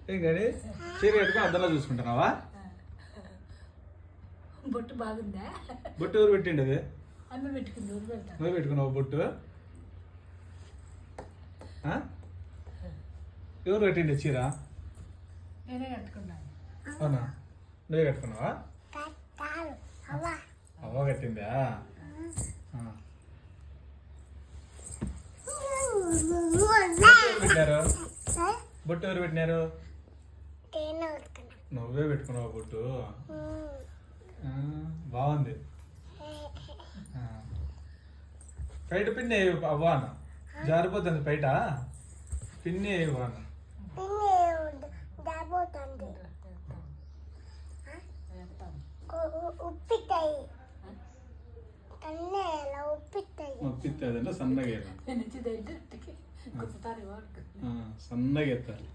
ఏం కానీ చీర కట్టుకుని అద్దంలో చూసుకుంటున్నావా? బొట్టు బాగుందా? బొట్టు ఎవరు పెట్టిండి అది? అమ్మ పెట్టుకుంది. ఎవరు పెడతారు? నువ్వు పెట్టుకున్నావు బొట్టు? ఎవరు కట్టిండి చీర? నేనే కట్టుకున్నాను. అవునా? నువ్వే కట్టుకున్నావా? అవ్వ కట్టిందా? పెట్టినారు బొట్టు ఎవరు పెట్టినారు? నువ్వే పెట్టుకున్నావు బొట్టు. బాగుంది. బయట పిన్ని అవ్వాను జారిపోతుంది. బయట పిన్ని అవ్వాను ఉప్పిస్తుంది అంటే సన్నగా సన్నగా ఎత్తాలి.